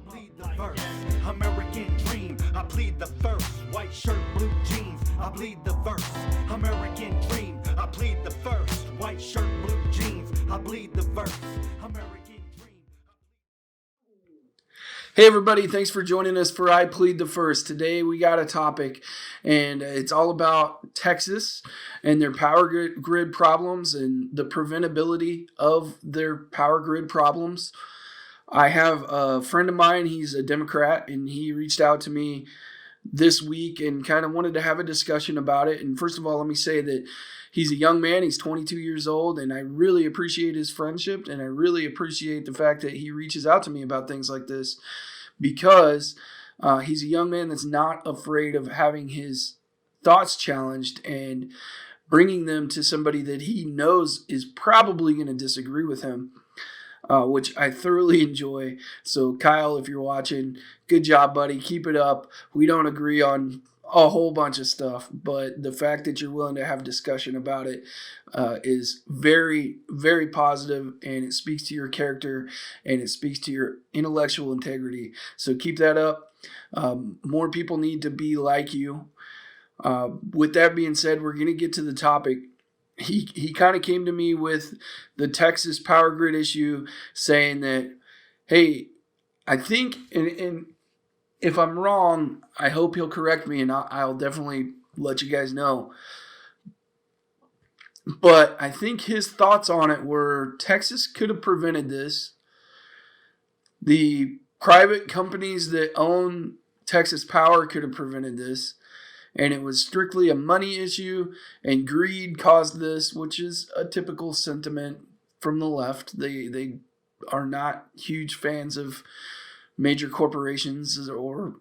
plead the first, American dream. I plead the first, white shirt, blue jeans. I plead the first, American dream. I plead the first, white shirt, blue jeans. I plead the first, American dream. Hey everybody, thanks for joining us for I Plead the First. Today we got a topic and it's all about Texas and their power grid problems and the preventability of their power grid problems. I have a friend of mine, he's a Democrat, and he reached out to me this week and kind of wanted to have a discussion about it. And first of all, let me say that he's a young man, he's 22 years old, and I really appreciate his friendship, and I really appreciate the fact that he reaches out to me about things like this because he's a young man that's not afraid of having his thoughts challenged and bringing them to somebody that he knows is probably going to disagree with him. Which I thoroughly enjoy. So Kyle, if you're watching, good job, buddy. Keep it up. We don't agree on a whole bunch of stuff, but the fact that you're willing to have discussion about it is very, very positive, and it speaks to your character and it speaks to your intellectual integrity. So keep that up. More people need to be like you. With that being said, we're going to get to the topic. He kind of came to me with the Texas power grid issue, saying that, hey, I think, and if I'm wrong, I hope he'll correct me, and I'll definitely let you guys know. But I think his thoughts on it were Texas could have prevented this. The private companies that own Texas Power could have prevented this. And it was strictly a money issue, and greed caused this, which is a typical sentiment from the left. They are not huge fans of major corporations, or,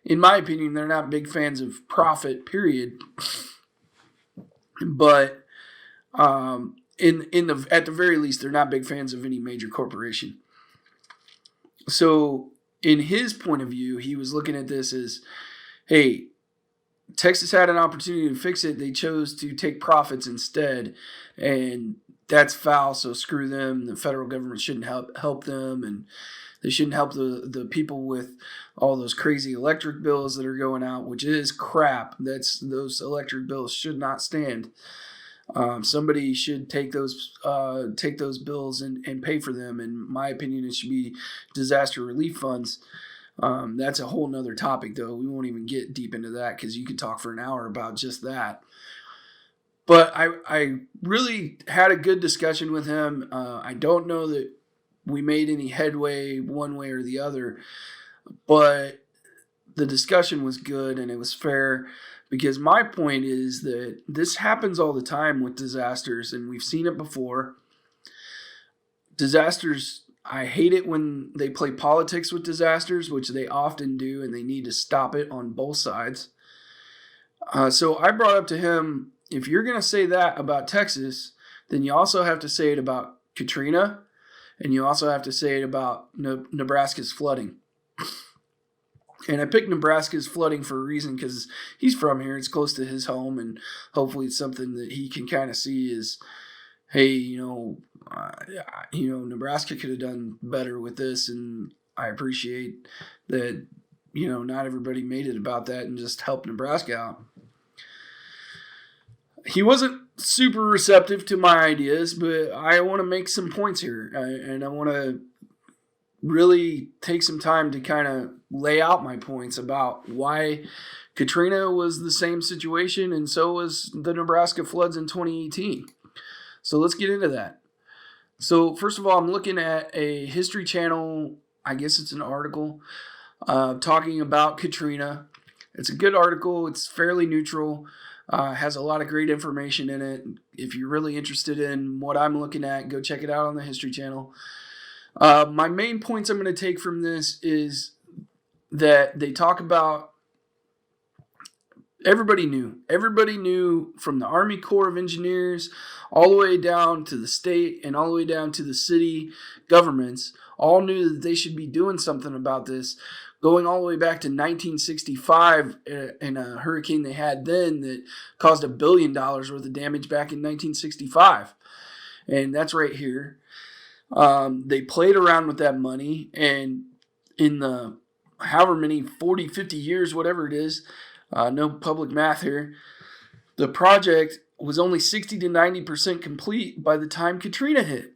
in my opinion, they're not big fans of profit, period. But at the very least, they're not big fans of any major corporation. So in his point of view, he was looking at this as, hey, Texas had an opportunity to fix it. They chose to take profits instead, and that's foul, so screw them. The federal government shouldn't help them, and they shouldn't help the people with all those crazy electric bills that are going out, which is crap. Those electric bills should not stand. Somebody should take those bills and pay for them. In my opinion, it should be disaster relief funds. That's a whole nother topic, though. We won't even get deep into that because you could talk for an hour about just that. But I really had a good discussion with him. I don't know that we made any headway one way or the other, but the discussion was good and it was fair, because my point is that this happens all the time with disasters, and we've seen it before. Disasters, I hate it when they play politics with disasters, which they often do, and they need to stop it on both sides. So I brought up to him, if you're going to say that about Texas, then you also have to say it about Katrina, and you also have to say it about Nebraska's flooding. And I picked Nebraska's flooding for a reason, because he's from here. It's close to his home, and hopefully it's something that he can kind of see is, hey, Nebraska could have done better with this, and I appreciate that, not everybody made it about that and just helped Nebraska out. He wasn't super receptive to my ideas, but I want to make some points here, and I want to really take some time to kind of lay out my points about why Katrina was the same situation, and so was the Nebraska floods in 2018. So let's get into that. So first of all, I'm looking at a History Channel, I guess it's an article, talking about Katrina. It's a good article. It's fairly neutral. Has a lot of great information in it. If you're really interested in what I'm looking at, go check it out on the History Channel. My main points I'm going to take from this is that they talk about everybody knew from the Army Corps of Engineers all the way down to the state and all the way down to the city governments, all knew that they should be doing something about this, going all the way back to 1965 in a hurricane they had then that caused $1 billion worth of damage back in 1965. And that's right here. They played around with that money, and in the however many, 40, 50 years, whatever it is, no public math here, the project was only 60 to 90% complete by the time Katrina hit.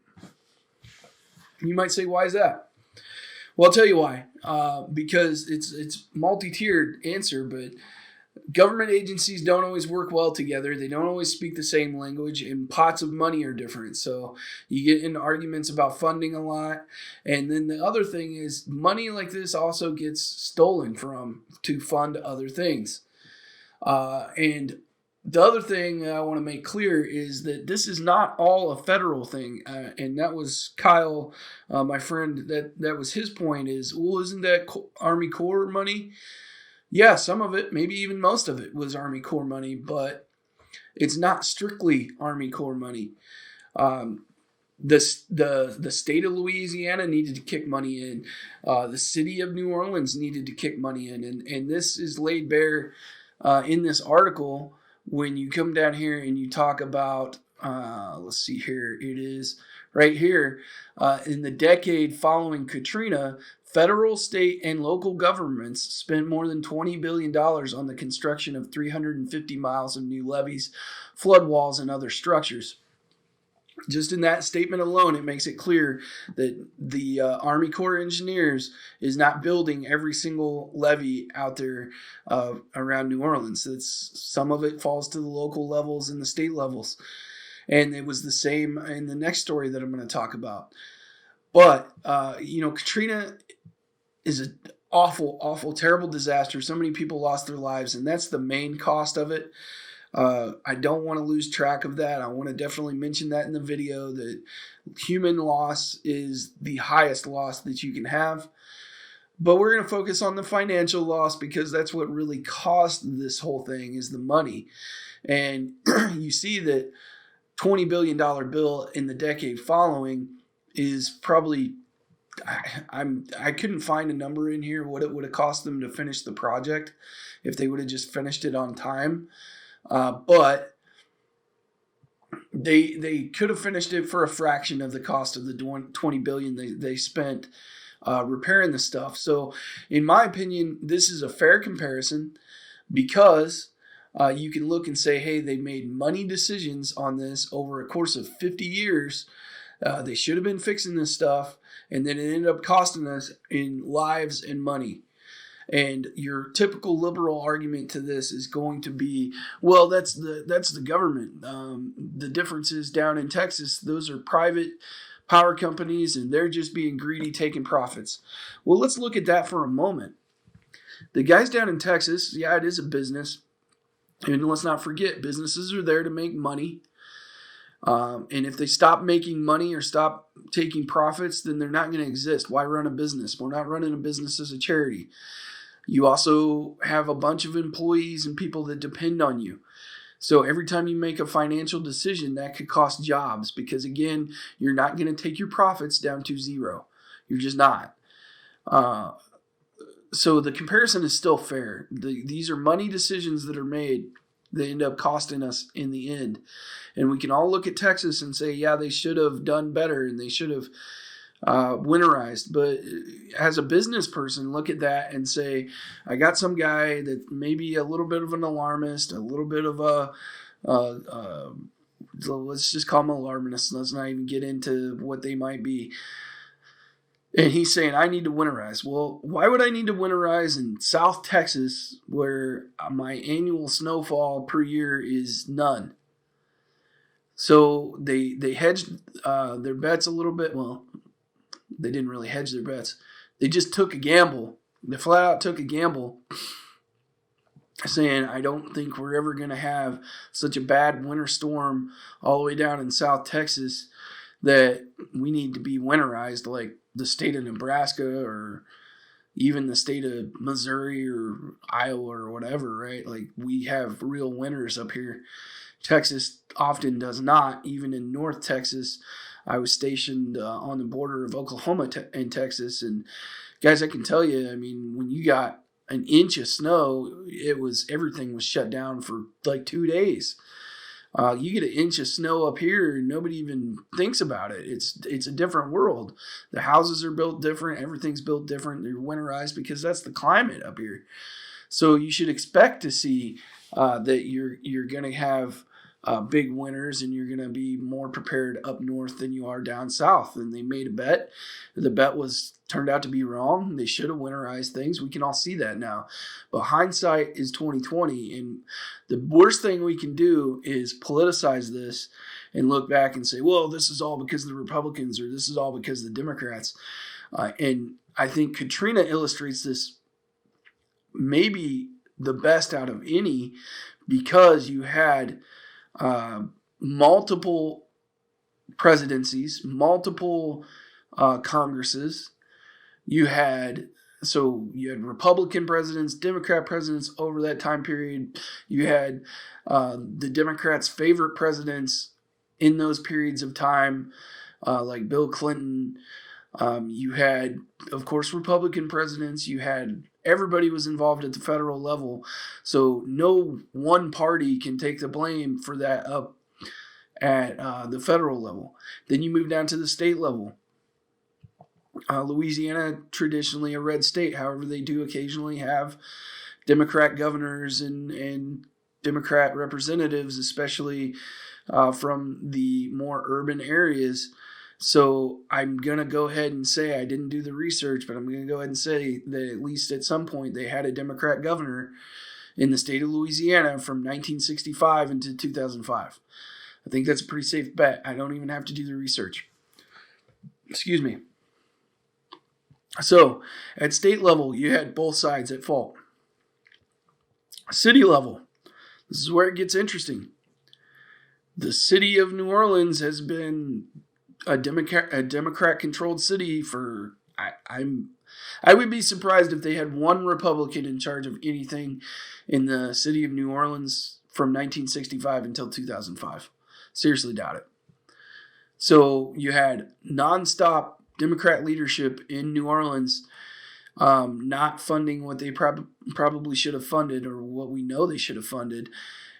You might say, why is that? Well, I'll tell you why. Because it's multi-tiered answer, but government agencies don't always work well together. They don't always speak the same language, and pots of money are different. So you get into arguments about funding a lot. And then the other thing is money like this also gets stolen from to fund other things. And the other thing I want to make clear is that this is not all a federal thing. And that was Kyle, my friend, that was his point is, well, isn't that Army Corps money? Yeah, some of it, maybe even most of it was Army Corps money, but it's not strictly Army Corps money. The state of Louisiana needed to kick money in. The city of New Orleans needed to kick money in. And this is laid bare in this article when you come down here and you talk about, let's see here, it is right here. In the decade following Katrina, federal, state, and local governments spent more than $20 billion on the construction of 350 miles of new levees, flood walls, and other structures. Just in that statement alone, it makes it clear that the Army Corps of Engineers is not building every single levee out there around New Orleans. Some of it falls to the local levels and the state levels. And it was the same in the next story that I'm going to talk about. But, Katrina is an awful, awful, terrible disaster. So many people lost their lives, and that's the main cost of it. I don't want to lose track of that. I want to definitely mention that in the video, that human loss is the highest loss that you can have. But we're going to focus on the financial loss because that's what really cost this whole thing is the money. And you see that $20 billion bill in the decade following is probably, I couldn't find a number in here what it would have cost them to finish the project if they would have just finished it on time. But they could have finished it for a fraction of the cost of the $20 billion they spent repairing the stuff. So in my opinion, this is a fair comparison because you can look and say, hey, they made money decisions on this over a course of 50 years. They should have been fixing this stuff, and then it ended up costing us in lives and money. And your typical liberal argument to this is going to be, well, that's the government. The difference is down in Texas, those are private power companies, and they're just being greedy, taking profits. Well, let's look at that for a moment. The guys down in Texas, yeah, it is a business. And let's not forget, businesses are there to make money. And if they stop making money or stop taking profits, then they're not going to exist. Why run a business? We're not running a business as a charity. You also have a bunch of employees and people that depend on you. So every time you make a financial decision, that could cost jobs because, again, you're not going to take your profits down to zero. You're just not. So the comparison is still fair. These are money decisions that are made that end up costing us in the end. And we can all look at Texas and say, yeah, they should have done better and they should have winterized. But as a business person, look at that and say, I got some guy that maybe a little bit of an alarmist, a little bit of let's just call him alarmist. Let's not even get into what they might be. And he's saying, I need to winterize. Well, why would I need to winterize in South Texas where my annual snowfall per year is none? So they hedged their bets a little bit. Well, they didn't really hedge their bets. They just took a gamble. They flat out took a gamble saying, I don't think we're ever going to have such a bad winter storm all the way down in South Texas that we need to be winterized like the state of Nebraska or even the state of Missouri or Iowa or whatever, right? Like we have real winters up here. Texas often does not. Even in North Texas, I was stationed on the border of Oklahoma and Texas. And guys, I can tell you, I mean, when you got an inch of snow, everything was shut down for like 2 days. You get an inch of snow up here, and nobody even thinks about it. It's a different world. The houses are built different. Everything's built different. They're winterized because that's the climate up here. So you should expect to see that you're going to have big winters, and you're going to be more prepared up north than you are down south. And they made a bet. The bet turned out to be wrong. They should have winterized things. We can all see that now. But hindsight is 2020, and the worst thing we can do is politicize this and look back and say, well, this is all because of the Republicans, or this is all because of the Democrats. And I think Katrina illustrates this maybe the best out of any, because you had multiple presidencies, multiple Congresses. You had Republican presidents, Democrat presidents over that time period. You had the Democrats' favorite presidents in those periods of time, like Bill Clinton. You had, of course, Republican presidents. You had everybody was involved at the federal level. So no one party can take the blame for that up at the federal level. Then you move down to the state level. Louisiana, traditionally a red state. However, they do occasionally have Democrat governors and Democrat representatives, especially from the more urban areas. So I'm going to go ahead and say, I didn't do the research, but I'm going to go ahead and say that at least at some point they had a Democrat governor in the state of Louisiana from 1965 into 2005. I think that's a pretty safe bet. I don't even have to do the research. Excuse me. So at state level, you had both sides at fault. City level, this is where it gets interesting. The city of New Orleans has been a Democrat-controlled city for I would be surprised if they had one Republican in charge of anything in the city of New Orleans from 1965 until 2005. Seriously doubt it. So you had nonstop Democrat leadership in New Orleans, not funding what they probably should have funded, or what we know they should have funded.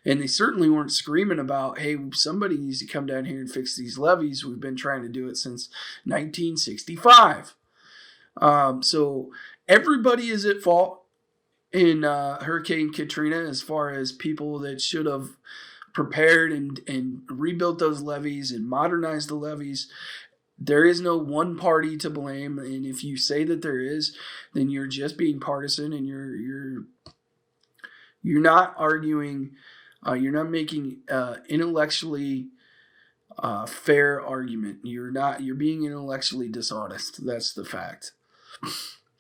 And they certainly weren't screaming about, hey, somebody needs to come down here and fix these levees. We've been trying to do it since 1965. So everybody is at fault in Hurricane Katrina as far as people that should have prepared and rebuilt those levees and modernized the levees. There is no one party to blame, and if you say that there is, then you're just being partisan, and you're not arguing. You're not making intellectually fair argument. You're being intellectually dishonest. That's the fact.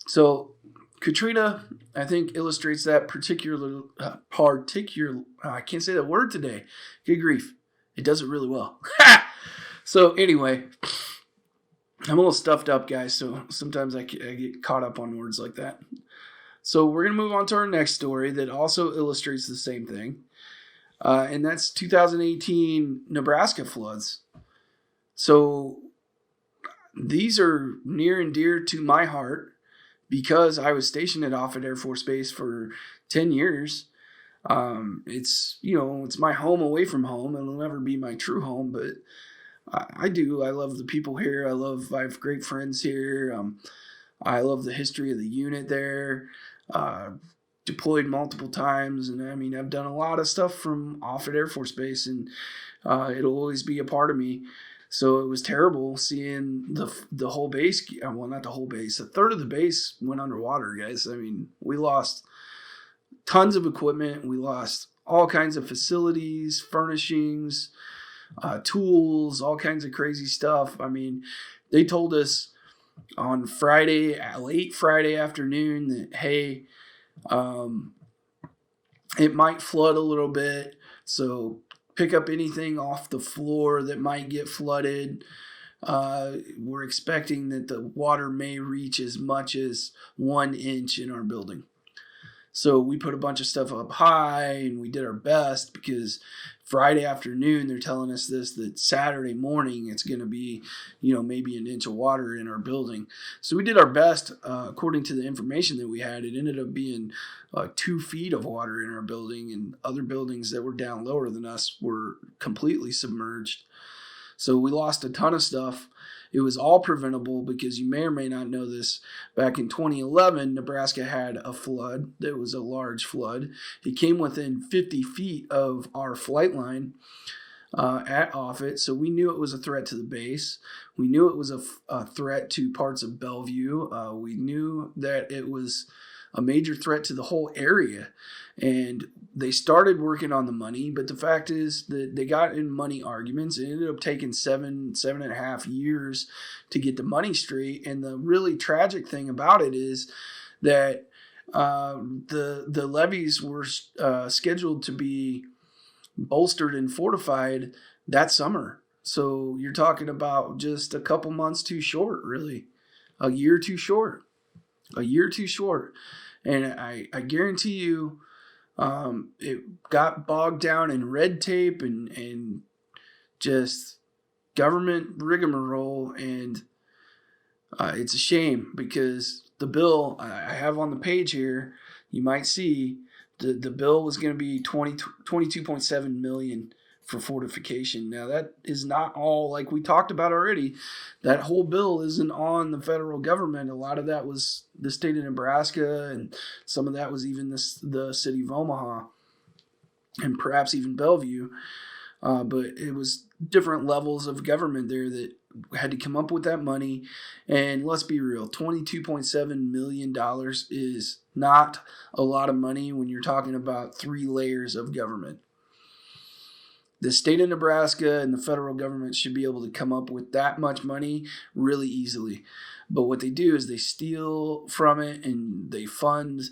So Katrina, I think, illustrates that particular. I can't say that word today. Good grief, it does it really well. So anyway, I'm a little stuffed up, guys. So sometimes I get caught up on words like that. So we're gonna move on to our next story that also illustrates the same thing. And that's 2018 Nebraska floods. So these are near and dear to my heart because I was stationed at Offutt Air Force Base for 10 years. It's my home away from home. It'll never be my true home, but I love the people here. I have great friends here. I love the history of the unit there. Deployed multiple times, and I mean, I've done a lot of stuff from Offutt Air Force Base, and it'll always be a part of me. So it was terrible seeing the whole base. Well, not the whole base. A third of the base went underwater, guys. I mean, we lost tons of equipment. We lost all kinds of facilities, furnishings, tools, all kinds of crazy stuff. I mean, they told us on Friday, late Friday afternoon, that, hey, it might flood a little bit, so pick up anything off the floor that might get flooded. We're expecting that the water may reach as much as 1 inch in our building. So we put a bunch of stuff up high and we did our best, because Friday afternoon they're telling us that Saturday morning it's going to be, maybe an inch of water in our building. So we did our best according to the information that we had. It ended up being 2 feet of water in our building, and other buildings that were down lower than us were completely submerged. So we lost a ton of stuff. It was all preventable, because you may or may not know this. Back in 2011, Nebraska had a flood. That was a large flood. It came within 50 feet of our flight line at Offutt, so we knew it was a threat to the base. We knew it was a threat to parts of Bellevue. We knew that it was a major threat to the whole area. And they started working on the money, but the fact is that they got in money arguments. It ended up taking 7.5 years to get the money straight. And the really tragic thing about it is that the levees were scheduled to be bolstered and fortified that summer. So you're talking about just a couple months too short, really. A year too short. And I guarantee you, it got bogged down in red tape and just government rigmarole, and it's a shame, because the bill I have on the page here, you might see the bill was going to be $22.7 million for fortification. Now, that is not all, like we talked about already. That whole bill isn't on the federal government. A lot of that was the state of Nebraska, and some of that was even the city of Omaha, and perhaps even Bellevue. But it was different levels of government there that had to come up with that money. And let's be real, $22.7 million is not a lot of money when you're talking about 3 layers of government. The state of Nebraska and the federal government should be able to come up with that much money really easily. But what they do is they steal from it, and they fund,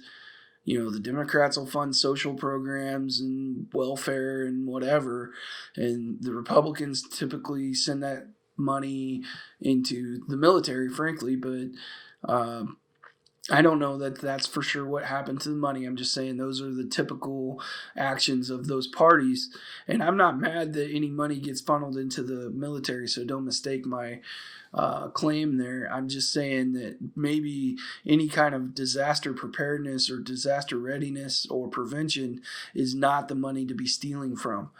the Democrats will fund social programs and welfare and whatever. And the Republicans typically send that money into the military, frankly. But I don't know that that's for sure what happened to the money. I'm just saying those are the typical actions of those parties. And I'm not mad that any money gets funneled into the military, so don't mistake my claim there. I'm just saying that maybe any kind of disaster preparedness or disaster readiness or prevention is not the money to be stealing from.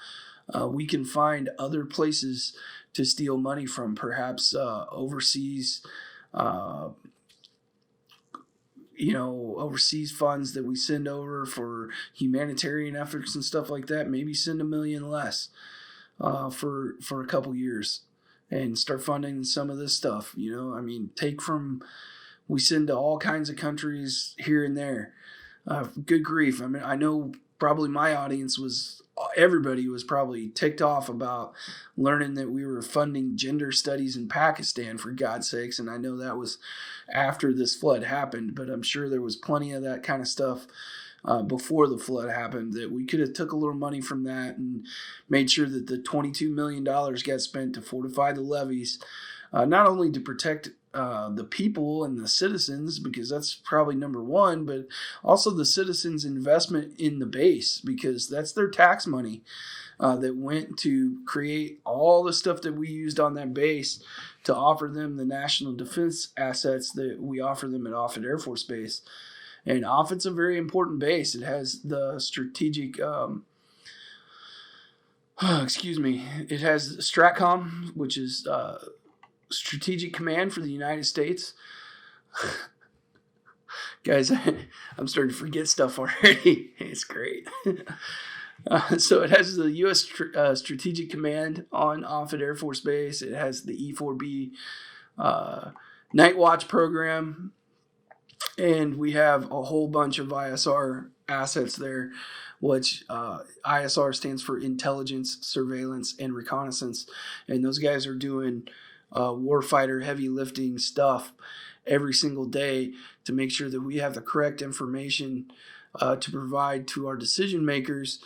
We can find other places to steal money from, perhaps overseas overseas funds that we send over for humanitarian efforts and stuff like that. Maybe send $1 million less for a couple years and start funding some of this stuff. We send to all kinds of countries here and there. Good grief. I know probably my audience everybody was probably ticked off about learning that we were funding gender studies in Pakistan, for God's sakes. And I know that was after this flood happened, but I'm sure there was plenty of that kind of stuff before the flood happened, that we could have took a little money from that and made sure that the $22 million got spent to fortify the levees, not only to protect the people and the citizens, because that's probably number one, but also the citizens' investment in the base, because that's their tax money that went to create all the stuff that we used on that base to offer them the national defense assets that we offer them at Offutt Air Force Base. And Offutt's a very important base. It has the strategic it has STRATCOM, which is Strategic Command for the United States. Guys, I'm starting to forget stuff already. It's great. So it has the U.S. Strategic Command on Offutt Air Force Base. It has the E-4B Night Watch program. And we have a whole bunch of ISR assets there, which ISR stands for Intelligence, Surveillance, and Reconnaissance. And those guys are doing warfighter heavy lifting stuff every single day to make sure that we have the correct information to provide to our decision makers,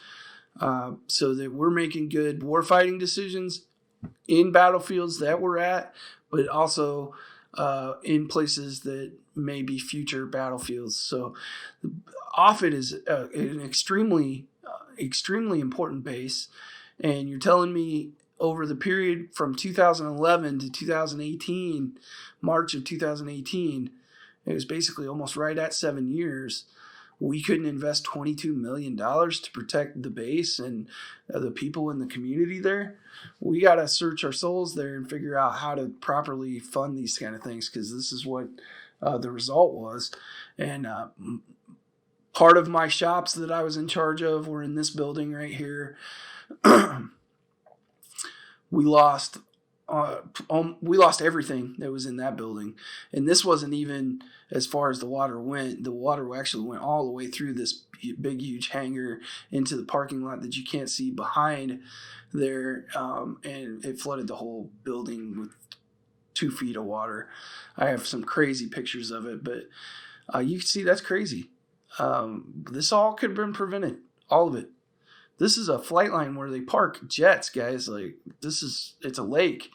so that we're making good warfighting decisions in battlefields that we're at, but also in places that may be future battlefields. So Offutt is an extremely important base. And you're telling me over the period from 2011 to 2018, March of 2018, it was basically almost right at 7 years, we couldn't invest $22 million to protect the base and the people in the community there. We got to search our souls there and figure out how to properly fund these kind of things, because this is what the result was. And part of my shops that I was in charge of were in this building right here. We lost everything that was in that building. And this wasn't even as far as the water went. The water actually went all the way through this big, huge hangar into the parking lot that you can't see behind there. And it flooded the whole building with 2 feet of water. I have some crazy pictures of it, but you can see that's crazy. This all could have been prevented, all of it. This is a flight line where they park jets, guys. Like, it's a lake.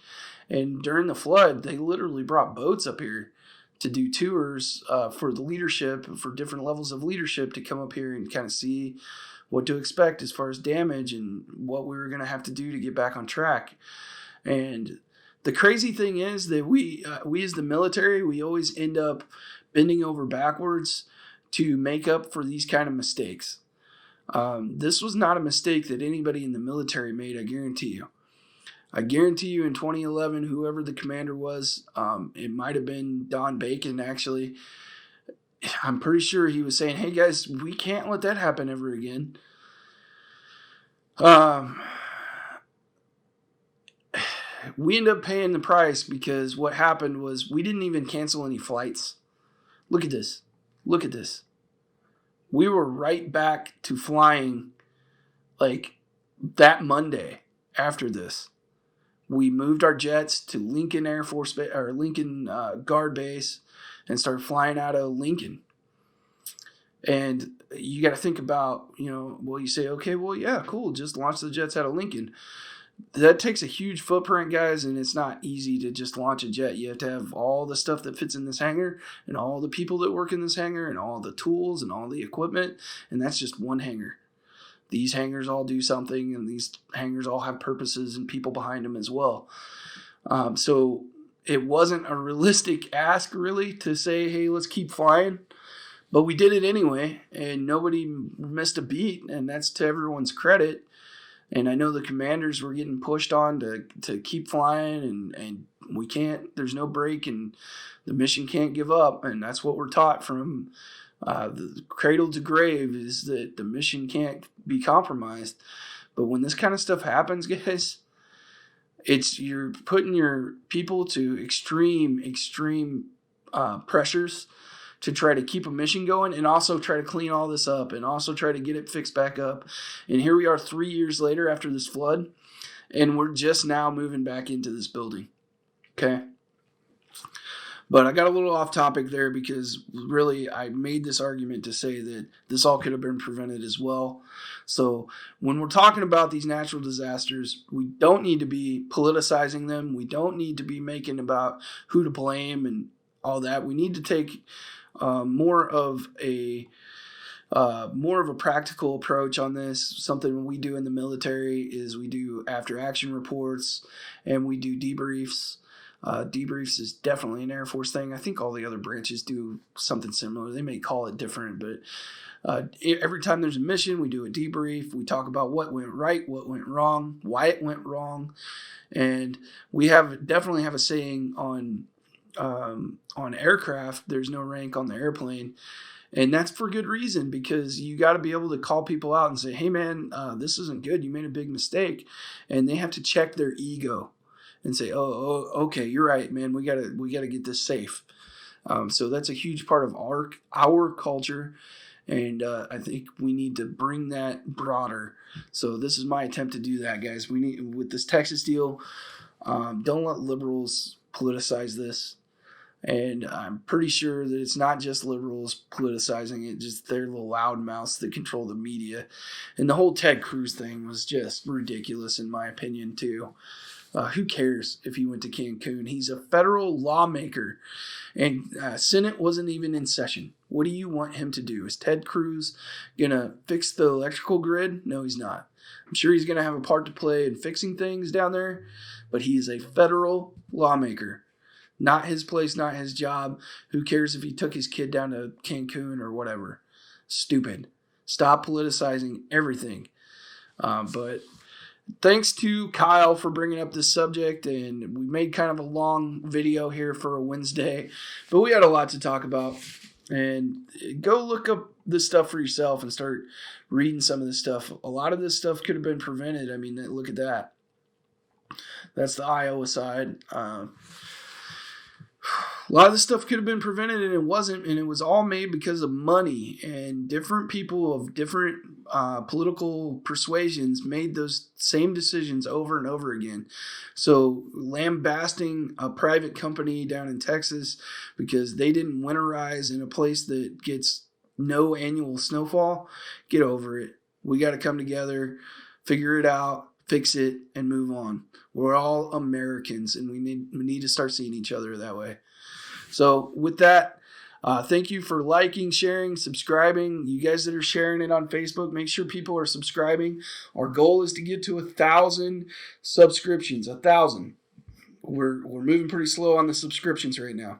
And during the flood, they literally brought boats up here to do tours for the leadership, for different levels of leadership, to come up here and kind of see what to expect as far as damage and what we were going to have to do to get back on track. And the crazy thing is that we as the military, we always end up bending over backwards to make up for these kind of mistakes. This was not a mistake that anybody in the military made, I guarantee you. I guarantee you in 2011, whoever the commander was, it might have been Don Bacon, actually. I'm pretty sure he was saying, hey, guys, we can't let that happen ever again. We ended up paying the price because what happened was we didn't even cancel any flights. Look at this. Look at this. We were right back to flying like that Monday after this. We moved our jets to Lincoln Air Force Base, or Lincoln Guard Base, and started flying out of Lincoln. And you got to think about, you say, okay, well, yeah, cool, just launch the jets out of Lincoln. That takes a huge footprint, guys, and it's not easy to just launch a jet. You have to have all the stuff that fits in this hangar and all the people that work in this hangar and all the tools and all the equipment, and that's just one hangar. These hangars all do something, and these hangars all have purposes and people behind them as well. So it wasn't a realistic ask, really, to say, hey, let's keep flying. But we did it anyway, and nobody missed a beat, and that's to everyone's credit. And I know the commanders were getting pushed on to keep flying, and we can't, there's no break, and the mission can't give up. And that's what we're taught from the cradle to grave, is that the mission can't be compromised. But when this kind of stuff happens, guys, you're putting your people to extreme pressures to try to keep a mission going, and also try to clean all this up, and also try to get it fixed back up. And here we are 3 years later after this flood, and we're just now moving back into this building. Okay? But I got a little off topic there, because really I made this argument to say that this all could have been prevented as well. So when we're talking about these natural disasters, we don't need to be politicizing them. We don't need to be making about who to blame and all that. We need to take more of a practical approach on this. Something we do in the military is we do after action reports, and we do debriefs. Debriefs is definitely an Air Force thing. I think all the other branches do something similar. They may call it different, but every time there's a mission, we do a debrief. We talk about what went right, what went wrong, why it went wrong, and we definitely have a saying on aircraft. There's no rank on the airplane, and that's for good reason, because you got to be able to call people out and say, hey man, this isn't good, you made a big mistake, and they have to check their ego and say, oh okay, you're right, man, we gotta get this safe. So that's a huge part of our culture, and I think we need to bring that broader. So this is my attempt to do that, guys. We need, with this Texas deal, don't let liberals politicize this. And I'm pretty sure that it's not just liberals politicizing it, just they're the loudmouths that control the media. And the whole Ted Cruz thing was just ridiculous, in my opinion, too. Who cares if he went to Cancun? He's a federal lawmaker, and Senate wasn't even in session. What do you want him to do? Is Ted Cruz going to fix the electrical grid? No, he's not. I'm sure he's going to have a part to play in fixing things down there, but he is a federal lawmaker. Not his place, not his job. Who cares if he took his kid down to Cancun or whatever? Stupid. Stop politicizing everything. But thanks to Kyle for bringing up this subject, and we made kind of a long video here for a Wednesday, but we had a lot to talk about. And go look up this stuff for yourself and start reading some of this stuff. A lot of this stuff could have been prevented. I mean, look at that. That's the Iowa side. A lot of this stuff could have been prevented, and it wasn't, and it was all made because of money, and different people of different political persuasions made those same decisions over and over again. So lambasting a private company down in Texas because they didn't winterize in a place that gets no annual snowfall, get over it. We got to come together, figure it out, fix it, and move on. We're all Americans, and we need to start seeing each other that way. So with that, thank you for liking, sharing, subscribing. You guys that are sharing it on Facebook, make sure people are subscribing. Our goal is to get to 1,000 subscriptions. 1,000. We're moving pretty slow on the subscriptions right now.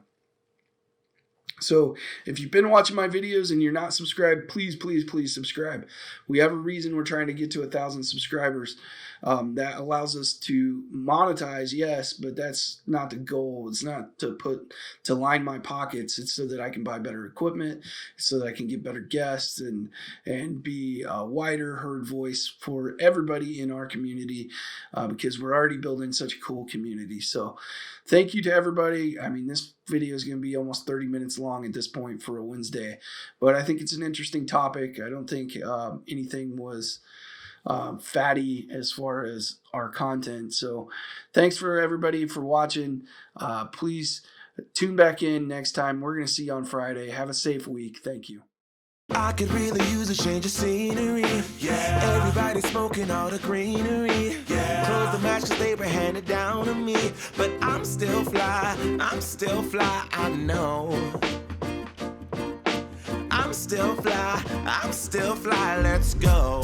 So if you've been watching my videos and you're not subscribed, please, please, please subscribe. We have a reason we're trying to get to 1,000 subscribers. That allows us to monetize, yes, but that's not the goal. It's not to line my pockets. It's so that I can buy better equipment, so that I can get better guests and be a wider heard voice for everybody in our community, because we're already building such a cool community. So thank you to everybody. I mean, this video is going to be almost 30 minutes long at this point for a Wednesday, but I think it's an interesting topic. I don't think anything was fatty as far as our content. So thanks for everybody for watching. Please tune back in next time. We're going to see you on Friday. Have a safe week. Thank you. I could really use a change of scenery. Yeah. Everybody smoking all the greenery. Yeah. Close the match 'cause they were handed down to me. But I'm still fly, I know. I'm still fly, let's go.